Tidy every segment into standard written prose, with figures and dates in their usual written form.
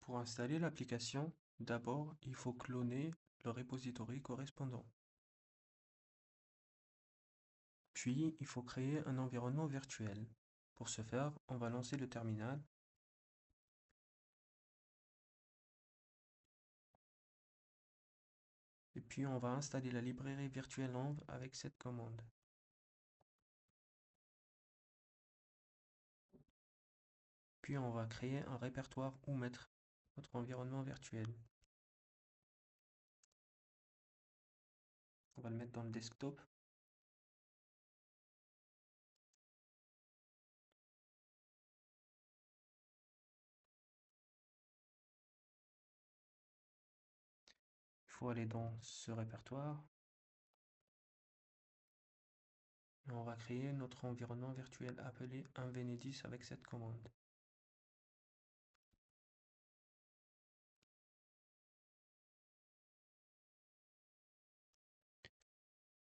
Pour installer l'application, d'abord, il faut cloner le repository correspondant. Puis, il faut créer un environnement virtuel. Pour ce faire, on va lancer le terminal. Et puis, on va installer la librairie virtuelle env avec cette commande. Puis, on va créer un répertoire où mettre notre environnement virtuel. On va le mettre dans le desktop. Il faut aller dans ce répertoire. Et on va créer notre environnement virtuel appelé Invenedis avec cette commande.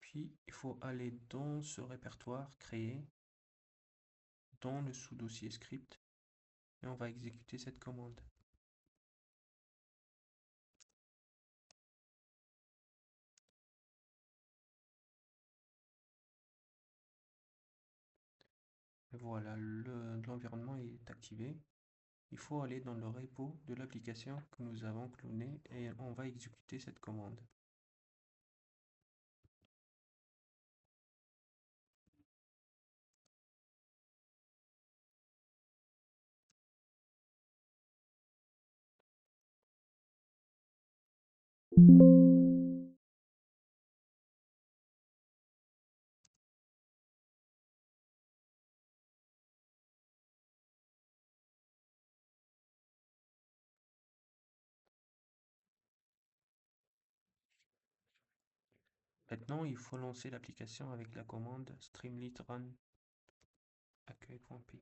Puis, il faut aller dans ce répertoire créé, dans le sous-dossier script, et on va exécuter cette commande. Et voilà, l'environnement est activé. Il faut aller dans le repo de l'application que nous avons cloné et on va exécuter cette commande. Maintenant, il faut lancer l'application avec la commande streamlit run accueil.py.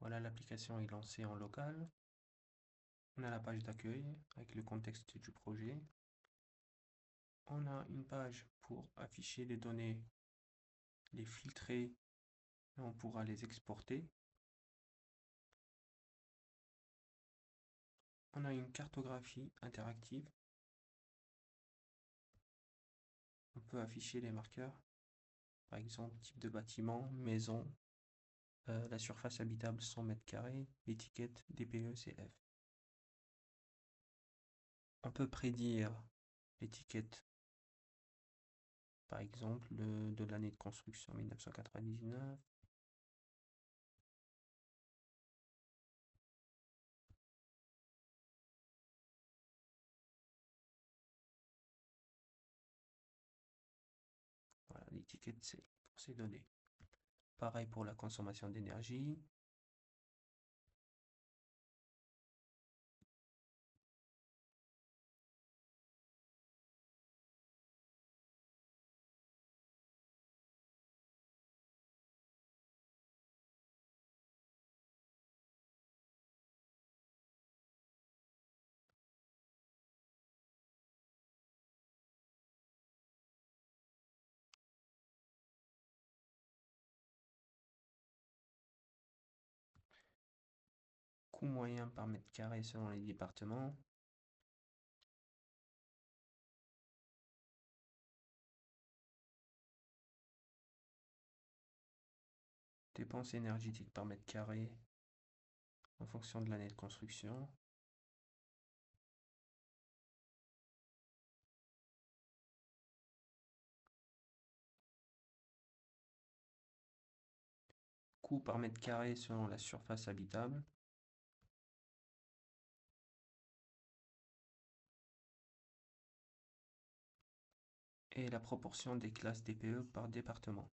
Voilà, l'application est lancée en local. On a la page d'accueil avec le contexte du projet. On a une page pour afficher les données, les filtrer, et on pourra les exporter. On a une cartographie interactive. On peut afficher les marqueurs, par exemple type de bâtiment, maison, la surface habitable 100 m², l'étiquette DPE-CF. On peut prédire l'étiquette, par exemple de l'année de construction 1999. Voilà, l'étiquette C pour ces données. Pareil pour la consommation d'énergie. Coût moyen par mètre carré selon les départements. Dépenses énergétiques par mètre carré en fonction de l'année de construction. Coût par mètre carré selon la surface habitable. Et la proportion des classes DPE par département.